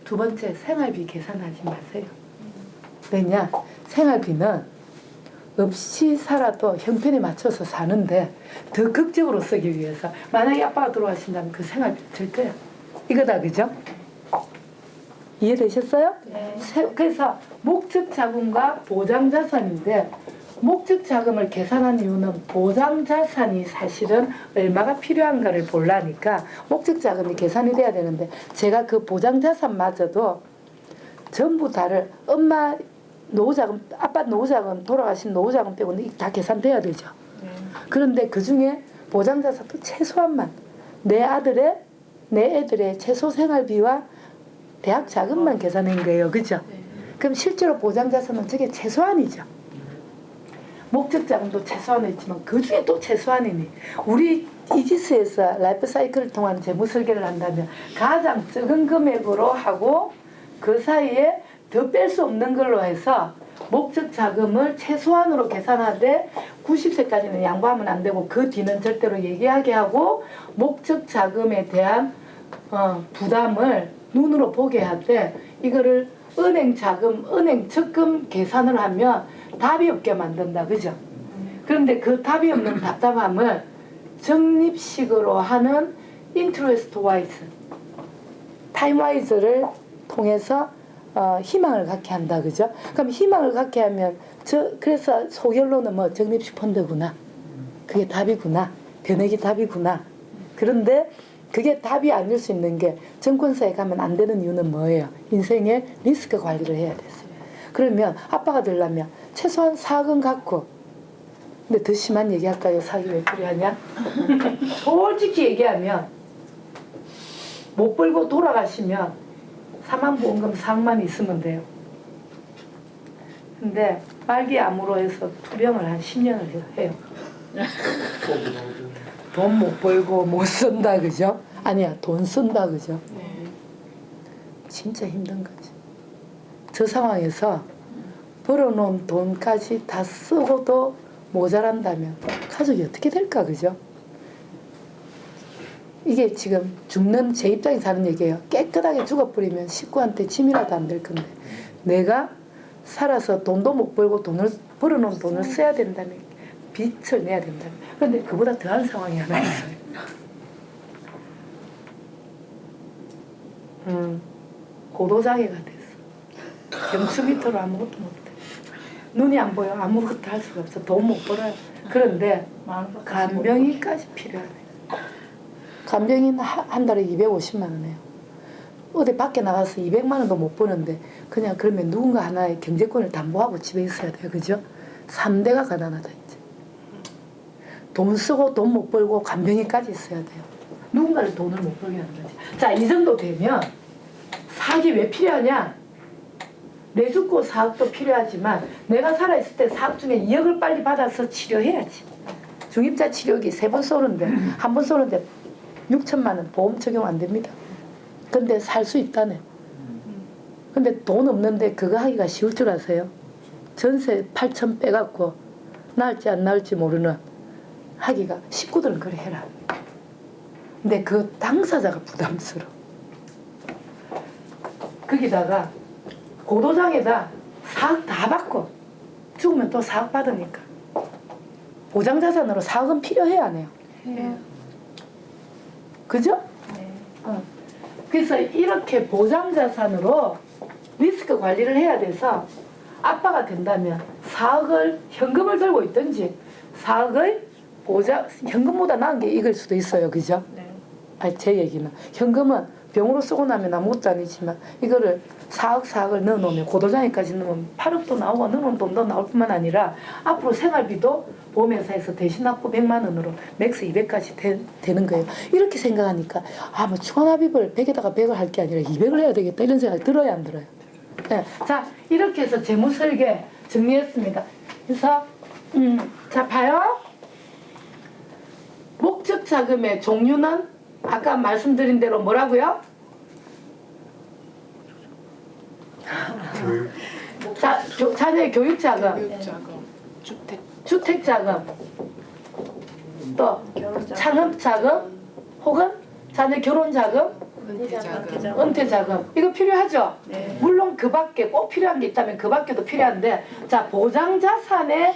두 번째 생활비 계산하지 마세요. 왜냐? 생활비는 없이 살아도 형편에 맞춰서 사는데 더 극적으로 쓰기 위해서 만약에 아빠가 돌아가신다면 그 생활비 들 거야. 이거다. 그죠? 이해되셨어요? 네. 그래서 목적 자금과 보장 자산인데 목적 자금을 계산한 이유는 보장 자산이 사실은 얼마가 필요한가를 보려니까 목적 자금이 계산이 돼야 되는데 제가 그 보장 자산마저도 전부 다를 엄마 노후자금, 아빠 노후자금, 돌아가신 노후자금 빼고는 다 계산돼야 되죠. 그런데 그 중에 보장자산도 최소한만 내 애들의 최소 생활비와 대학 자금만 계산한 거예요. 그죠? 그럼 실제로 보장자산은 저게 최소한이죠. 목적자금도 최소한이지만 그 중에 또 최소한이니 우리 이지스에서 라이프 사이클을 통한 재무 설계를 한다면 가장 적은 금액으로 하고 그 사이에 더 뺄 수 없는 걸로 해서 목적 자금을 최소한으로 계산하되 90세까지는 양보하면 안 되고 그 뒤는 절대로 얘기하게 하고 목적 자금에 대한 부담을 눈으로 보게 하되 이거를 은행 자금, 은행 적금 계산을 하면 답이 없게 만든다. 그죠? 그런데 그 답이 없는 답답함을 적립식으로 하는 인트레스트 와이즈, 타임 와이즈를 통해서 희망을 갖게 한다. 그죠? 그럼 희망을 갖게 하면 그래서 소결로는 뭐 적립식 펀드구나. 그게 답이구나. 변액이 답이구나. 그런데 그게 답이 아닐 수 있는 게 증권사에 가면 안 되는 이유는 뭐예요? 인생의 리스크 관리를 해야 됐어요. 그러면 아빠가 되려면 최소한 4억은 갖고 근데 더 심한 얘기할까요? 사기 왜 필요하냐? 솔직히 얘기하면 못 벌고 돌아가시면 사망보험금 4억만 있으면 돼요. 근데 말기암으로 해서 투병을 한 10년을 해요. 돈 못 벌고 못 쓴다. 그죠? 아니야, 돈 쓴다, 그죠? 네. 진짜 힘든 거지. 저 상황에서 벌어놓은 돈까지 다 쓰고도 모자란다면 가족이 어떻게 될까, 그죠? 이게 지금 죽는 제 입장에서 하는 얘기예요. 깨끗하게 죽어버리면 식구한테 짐이라도 안 될 건데 내가 살아서 돈도 못 벌고 벌어놓은 돈을 써야 된다면 빚을 내야 된다면 그런데 그보다 더한 상황이 하나 있어요. 고도장애가 됐어. 경추 밑으로 아무것도 못해. 눈이 안 보여. 아무것도 할 수가 없어. 돈 못 벌어요. 그런데 간병인까지 필요하네. 간병인 한 달에 250만 원이에요. 어디 밖에 나가서 200만 원도 못 버는데 그냥 그러면 누군가 하나의 경제권을 담보하고 집에 있어야 돼요. 그죠? 3대가 가난하다 이제. 돈 쓰고 돈 못 벌고 간병인까지 있어야 돼요. 누군가를 돈을 못 벌게 하는 거지. 자, 이 정도 되면 사학이 왜 필요하냐? 내 죽고 사학도 필요하지만 내가 살아있을 때 사학 중에 2억을 빨리 받아서 치료해야지. 중입자 치료기 3번 쏘는데 한 번 쏘는데 6천만 원 보험 적용 안 됩니다. 근데 살 수 있다네. 근데 돈 없는데 그거 하기가 쉬울 줄 아세요? 전세 8천 빼갖고 나을지 안 나을지 모르는 하기가 식구들은 그래 해라. 근데 그 당사자가 부담스러워. 거기다가 고도장에다 사억 다 받고 죽으면 또 사억 받으니까 보장자산으로 사억은 필요해 안 해요? 해요. 그죠? 네. 그래서 이렇게 보장자산으로 리스크 관리를 해야 돼서 아빠가 된다면 4억을 현금을 들고 있든지 4억의 현금보다 나은 게 이걸 수도 있어요. 그죠? 네. 아니, 제 얘기는 현금은 병으로 쓰고 나면 아무것도 아니지만 이거를 4억을 넣어놓으면 고도장애까지 넣으면 8억도 나오고 넣으면 돈도 나올 뿐만 아니라 앞으로 생활비도 보험회사에서 대신 납부 100만 원으로 맥스 200까지 되는 거예요. 이렇게 생각하니까 뭐 추가납입을 100에다가 100을 할 게 아니라 200을 해야 되겠다 이런 생각이 들어요, 안 들어요? 네. 자, 이렇게 해서 재무설계 정리했습니다. 그래서 자, 봐요. 목적 자금의 종류는 아까 말씀드린 대로 뭐라고요? 자, 자녀의 교육 자금, 교육자금, 주택 자금, 또 결혼자금, 창업 자금, 혹은 자녀 결혼 자금, 은퇴자금. 은퇴 자금. 이거 필요하죠? 네. 물론 그 밖에 꼭 필요한 게 있다면 그 밖에도 필요한데, 자, 보장 자산의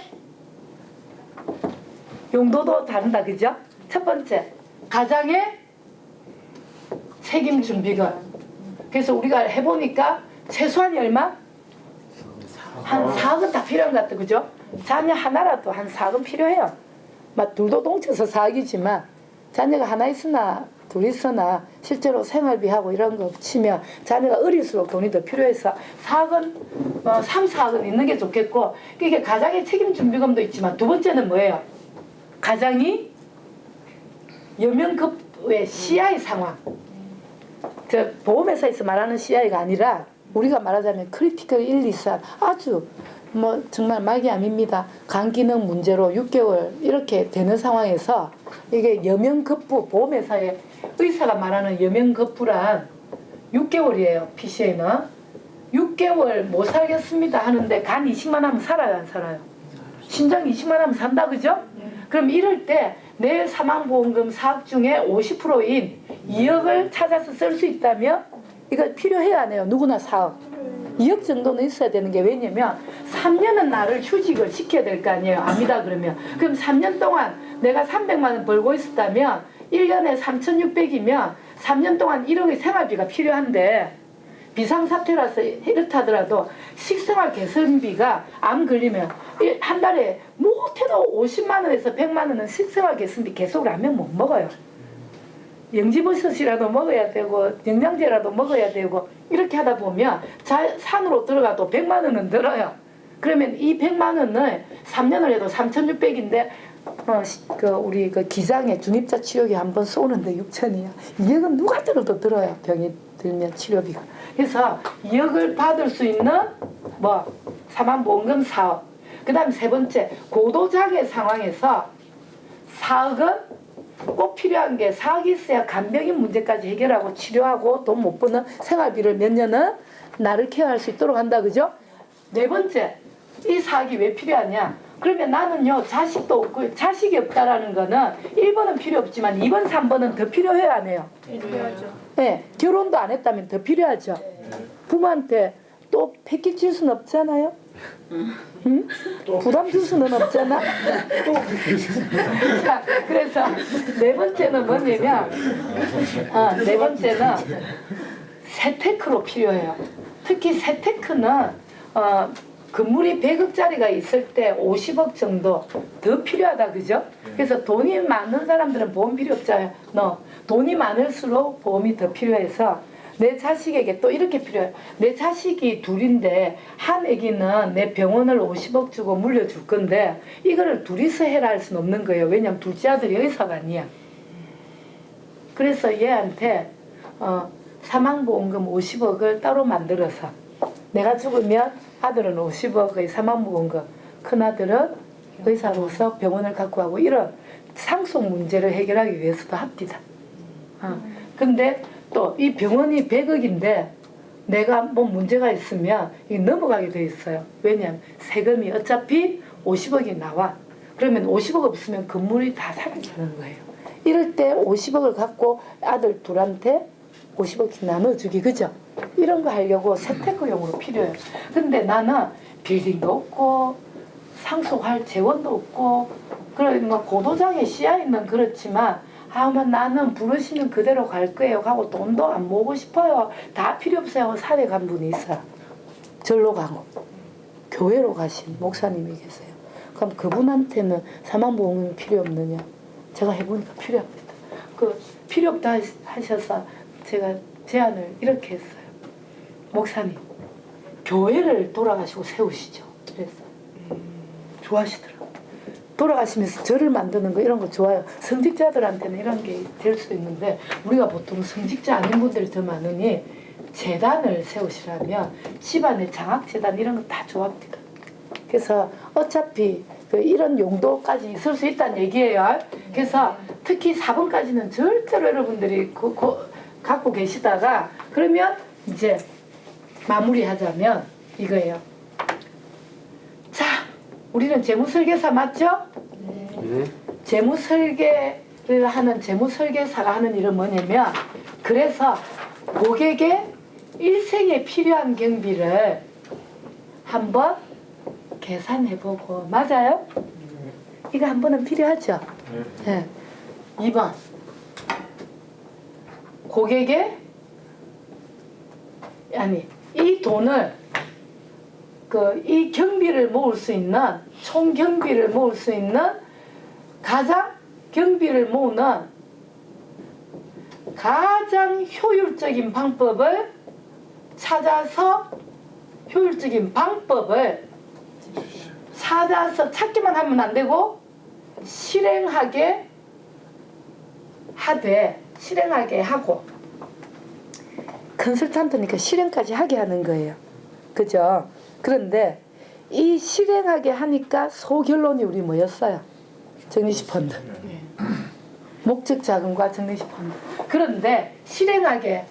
용도도 다른다, 그죠? 첫 번째, 가장의 책임 준비금. 그래서 우리가 해보니까 최소한이 얼마? 한 4억은 다 필요한 것 같아, 그죠? 자녀 하나라도 한 4억은 필요해요. 막 둘도 동쳐서 4억이지만 자녀가 하나 있으나 둘 있으나 실제로 생활비하고 이런 거 치면 자녀가 어릴수록 돈이 더 필요해서 4억은 3, 4억은 있는 게 좋겠고, 이게 가장의 책임 준비금도 있지만 두 번째는 뭐예요? 가장이 여명급의 CI 상황. 저 보험회사에서 말하는 CI가 아니라 우리가 말하자면 크리티컬 1, 2, 3 아주 정말 말기암입니다. 간 기능 문제로 6개월 이렇게 되는 상황에서 이게 여명급부, 보험회사의 의사가 말하는 여명급부란 6개월이에요. PCA는 6개월 못 살겠습니다 하는데 간 이식만 하면 살아요, 안 살아요? 신장 이식만 하면 산다, 그죠? 그럼 이럴 때 내 사망보험금 4억 중에 50%인 2억을 찾아서 쓸 수 있다면 이거 필요해야 안 해요? 누구나 4억. 2억 정도는 있어야 되는 게, 왜냐면 3년은 나를 휴직을 시켜야 될 거 아니에요. 압니다, 그러면. 그럼 3년 동안 내가 300만 원 벌고 있었다면 1년에 3,600이면 3년 동안 1억의 생활비가 필요한데, 비상사태라서 이렇다 하더라도 식생활 개선비가 암 걸리면 한 달에 못해도 50만 원에서 100만 원은 식생활 개선비 계속 라면 못 먹어요. 영지버섯이라도 먹어야 되고 영양제라도 먹어야 되고 이렇게 하다 보면 산으로 들어가도 100만 원은 들어요. 그러면 이 100만 원을 3년을 해도 3,600인데 우리 기장에 중입자 치료기 한번 쏘는데 6천이야. 2억은 누가 들어도 들어요. 병이 들면 치료비가. 그래서 2억을 받을 수 있는 사망보험금 4억. 그 다음 세 번째, 고도장애 상황에서 4억은 꼭 필요한 게 사학이 있어야 간병인 문제까지 해결하고 치료하고 돈 못 버는 생활비를 몇 년은 나를 케어할 수 있도록 한다. 그죠? 네 번째, 이 사학이 왜 필요하냐? 그러면 나는요 자식도 없고 자식이 없다라는 거는 1번은 필요 없지만 2번 3번은 더 필요해요 안 해요? 필요하죠. 네, 결혼도 안 했다면 더 필요하죠. 부모한테 또 패기 칠 수는 없잖아요. 응? 부담 줄 수는 없잖아. 자, 그래서 네 번째는 뭐냐면 네 번째는 세테크로 필요해요. 특히 세테크는 건물이 100억짜리가 있을 때 50억 정도 더 필요하다. 그죠? 그래서 돈이 많은 사람들은 보험 필요 없잖아요. 돈이 많을수록 보험이 더 필요해서 내 자식에게 또 이렇게 필요해요. 내 자식이 둘인데 한 애기는 내 병원을 50억 주고 물려줄 건데 이거를 둘이서 해라 할 수는 없는 거예요. 왜냐면 둘째 아들이 의사가 아니야. 그래서 얘한테 사망보험금 50억을 따로 만들어서 내가 죽으면 아들은 50억의 사망보험금, 큰아들은 의사로서 병원을 갖고 가고 이런 상속 문제를 해결하기 위해서도 합디다. 근데 또 이 병원이 100억인데 내가 뭐 문제가 있으면 이 넘어가게 돼 있어요. 왜냐하면 세금이 어차피 50억이 나와. 그러면 50억 없으면 건물이 다 사라지는 거예요. 이럴 때 50억을 갖고 아들 둘한테 50억씩 나눠주기. 그죠? 이런 거 하려고 세테크용으로 필요해요. 근데 나는 빌딩도 없고 상속할 재원도 없고 그러니까 고도장에 씨앗있는 그렇지만 나는 부르시면 그대로 갈 거예요 하고 돈도 안 모으고 싶어요. 다 필요 없어요 하고 산에 간 분이 있어요. 절로 가고 교회로 가신 목사님이 계세요. 그럼 그분한테는 사망보험이 필요 없느냐? 제가 해보니까 필요합니다. 필요 없다 하셔서 제가 제안을 이렇게 했어요. 목사님, 교회를 돌아가시고 세우시죠. 그래서 좋아하시더라고요. 돌아가시면서 절을 만드는 거 이런 거 좋아요. 성직자들한테는 이런 게 될 수도 있는데 우리가 보통 성직자 아닌 분들이 더 많으니 재단을 세우시라면 집안에 장학재단 이런 거 다 좋아합니다. 그래서 어차피 이런 용도까지 있을 수 있다는 얘기예요. 그래서 특히 4번까지는 절대로 여러분들이 갖고 계시다가 그러면 이제 마무리하자면 이거예요. 자, 우리는 재무설계사 맞죠? 네. 재무설계를 하는 재무설계사가 하는 일은 뭐냐면 그래서 고객의 일생에 필요한 경비를 한번 계산해보고 맞아요? 이거 한 번은 필요하죠? 네. 2번 고객의 이 돈을 이 경비를 모을 수 있는 총 경비를 모을 수 있는 가장 경비를 모으는 가장 효율적인 방법을 찾아서 효율적인 방법을 찾아서 찾기만 하면 안 되고 실행하게 하고 컨설턴트니까 실행까지 하게 하는 거예요. 그죠? 그런데 이 실행하게 하니까 소결론이 우리 뭐였어요? 적립식 펀드. 목적 자금과 적립식 펀드. 그런데 실행하게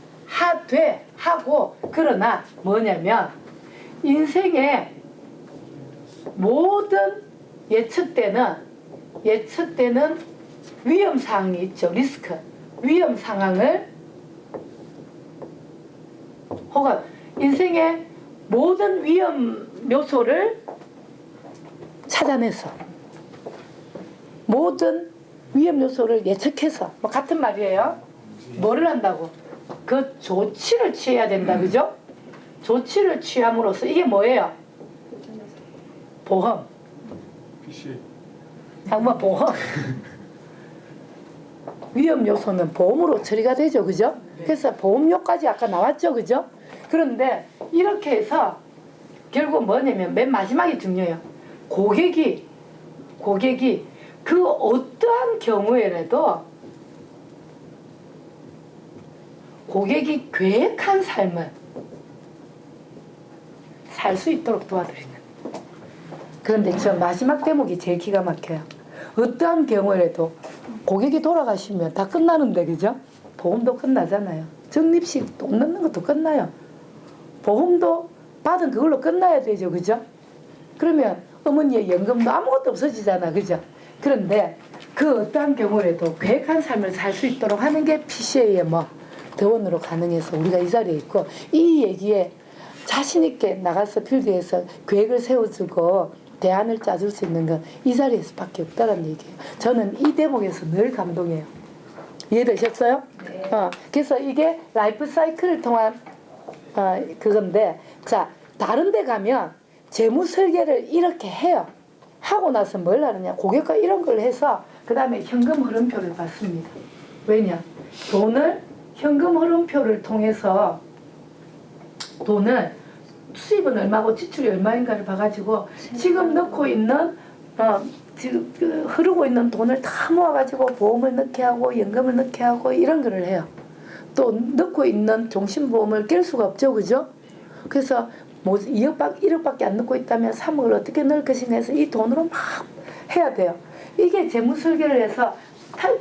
하고 그러나 뭐냐면 인생의 모든 예측되는 위험 상황이 있죠. 리스크. 위험 상황을 혹은 인생의 모든 위험 요소를 찾아내서 모든 위험 요소를 예측해서 같은 말이에요. 뭐를 한다고? 그 조치를 취해야 된다. 그죠? 조치를 취함으로써 이게 뭐예요? 보험. PC. 정말 보험. 위험 요소는 보험으로 처리가 되죠. 그죠? 그래서 보험료까지 아까 나왔죠. 그죠? 그런데 이렇게 해서 결국 뭐냐면 맨 마지막이 중요해요. 고객이 그 어떠한 경우에라도 고객이 계획한 삶을 살 수 있도록 도와드리는. 그런데 저 마지막 대목이 제일 기가 막혀요. 어떠한 경우에라도 고객이 돌아가시면 다 끝나는데 그죠? 보험도 끝나잖아요. 적립식 돈 넣는 것도 끝나요. 보험도 받은 그걸로 끝나야 되죠. 그죠? 그러면 어머니의 연금도 아무것도 없어지잖아. 그죠? 그런데 그 어떠한 경우에도 계획한 삶을 살 수 있도록 하는 게 PCA의 뭐 대원으로 가능해서 우리가 이 자리에 있고, 이 얘기에 자신 있게 나가서 필드에서 계획을 세워주고 대안을 짜줄 수 있는 건 이 자리에서밖에 없다는 얘기예요. 저는 이 대목에서 늘 감동해요. 이해되셨어요? 네. 그래서 이게 라이프 사이클을 통한 그건데, 자, 다른 데 가면 재무 설계를 이렇게 해요. 하고 나서 뭘 하느냐, 고객과 이런 걸 해서 그 다음에 현금 흐름표를 받습니다. 왜냐, 돈을 현금 흐름표를 통해서 돈을 수입은 얼마고 지출이 얼마인가를 봐가지고 지금 넣고 있는 지금 흐르고 있는 돈을 다 모아가지고 보험을 넣게 하고 연금을 넣게 하고 이런 거를 해요. 또 넣고 있는 종신보험을 깰 수가 없죠. 그죠? 그래서 뭐 1억밖에 안 넣고 있다면 3억을 어떻게 넣을 것인가 해서 이 돈으로 막 해야 돼요. 이게 재무 설계를 해서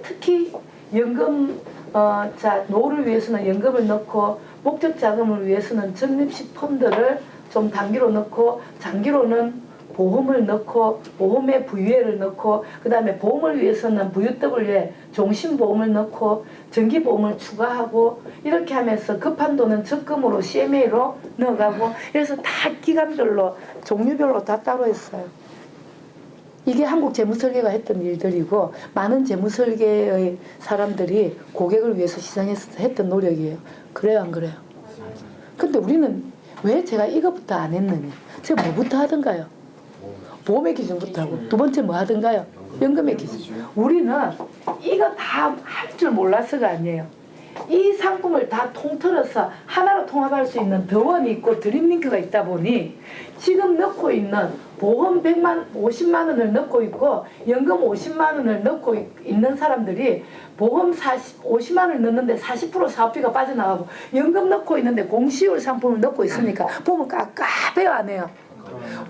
특히 연금 노후를 위해서는 연금을 넣고 목적 자금을 위해서는 적립식 펀드를 좀 단기로 넣고 장기로는 보험을 넣고 보험에 부유회를 넣고 그 다음에 보험을 위해서는 VUW에 종신보험을 넣고 정기보험을 추가하고 이렇게 하면서 급한 돈은 적금으로 CMA로 넣어가고 그래서 다 기간별로 종류별로 다 따로 했어요. 이게 한국 재무설계가 했던 일들이고 많은 재무설계의 사람들이 고객을 위해서 시장에서 했던 노력이에요. 그래요 안 그래요? 근데 우리는 왜 제가 이것부터 안 했느냐, 제가 뭐부터 하던가요? 보험의 기준부터 하고 두 번째 뭐 하던가요? 연금의 기준. 우리는 이거 다 할 줄 몰라서가 아니에요. 이 상품을 다 통틀어서 하나로 통합할 수 있는 더원이 있고 드림링크가 있다 보니 지금 넣고 있는 보험 50만 원을 넣고 있고 연금 50만 원을 넣고 있는 사람들이 보험 50만 원을 넣는데 40% 사업비가 빠져나가고 연금 넣고 있는데 공시율 상품을 넣고 있으니까 보면 깝깝해요 안 해요?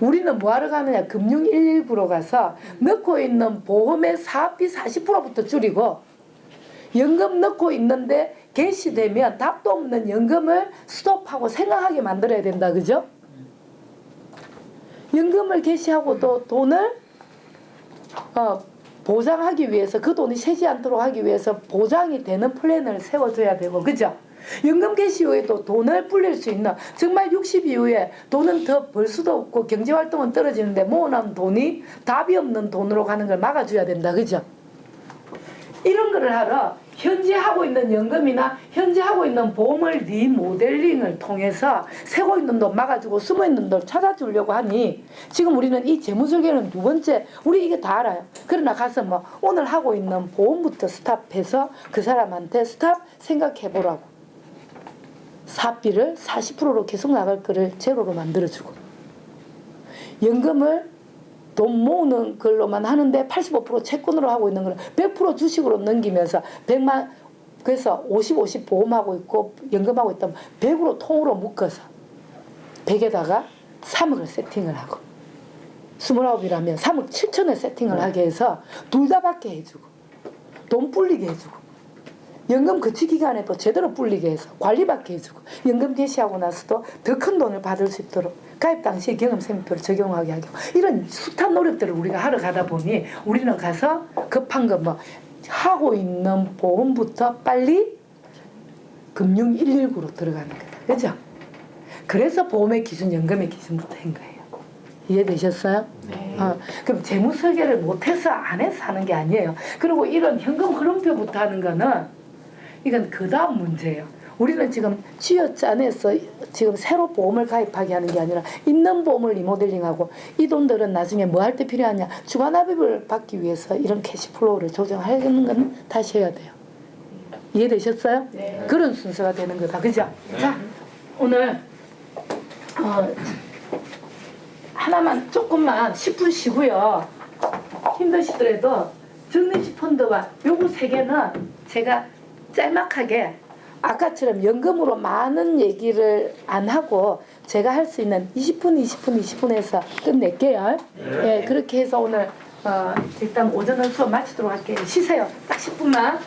우리는 뭐하러 가느냐, 금융 119로 가서 넣고 있는 보험의 사업비 40%부터 줄이고 연금 넣고 있는데 개시되면 답도 없는 연금을 스톱하고 생각하게 만들어야 된다. 그죠? 연금을 개시하고 또 돈을 보장하기 위해서 그 돈이 새지 않도록 하기 위해서 보장이 되는 플랜을 세워줘야 되고, 그죠? 연금 개시 후에도 돈을 불릴 수 있는, 정말 60 이후에 돈은 더 벌 수도 없고 경제활동은 떨어지는데 모아놓은 돈이 답이 없는 돈으로 가는 걸 막아줘야 된다. 그죠? 이런 거를 하러 현재 하고 있는 연금이나 현재 하고 있는 보험을 리모델링을 통해서 새고 있는 돈 막아주고 숨어 있는 돈 찾아주려고 하니 지금 우리는 이 재무설계는 두 번째, 우리 이게 다 알아요. 그러나 가서 뭐 오늘 하고 있는 보험부터 스탑해서 그 사람한테 스탑 생각해보라고, 사업비를 40%로 계속 나갈 거를 제로로 만들어주고, 연금을 돈 모으는 걸로만 하는데 85% 채권으로 하고 있는 걸 100% 주식으로 넘기면서 100만, 그래서 50 보험하고 있고 연금하고 있다면 100으로 통으로 묶어서 100에다가 3억을 세팅을 하고 29이라면 3억 7천을 세팅을 하게 해서 둘 다 받게 해주고 돈 불리게 해주고 연금 거치 기간에도 제대로 불리게 해서 관리받게 해주고 연금 개시하고 나서도 더 큰 돈을 받을 수 있도록 가입 당시 경험생명표를 적용하게 하고, 이런 숱한 노력들을 우리가 하러 가다 보니 우리는 가서 급한 거 뭐 하고 있는 보험부터 빨리 금융 119로 들어가는 거다. 그죠? 그래서 보험의 기준, 연금의 기준부터 한 거예요. 이해되셨어요? 네. 그럼 재무 설계를 못해서 안 해서 하는 게 아니에요. 그리고 이런 현금 흐름표부터 하는 거는 이건 그 다음 문제예요. 우리는 지금 쥐어짜내서 지금 새로 보험을 가입하게 하는 게 아니라 있는 보험을 리모델링하고, 이 돈들은 나중에 뭐 할 때 필요하냐, 주간합입을 받기 위해서 이런 캐시플로우를 조정하는 건 다시 해야 돼요. 이해되셨어요? 네. 그런 순서가 되는 거다. 그죠? 자, 오늘 하나만 조금만 10분 쉬고요. 힘드시더라도 적립식 펀드와 요거 세 개는 제가 짤막하게 아까처럼 연금으로 많은 얘기를 안 하고 제가 할 수 있는 20분 해서 끝낼게요. 예, 그렇게 해서 오늘 일단 오전을 수업 마치도록 할게요. 쉬세요. 딱 10분만.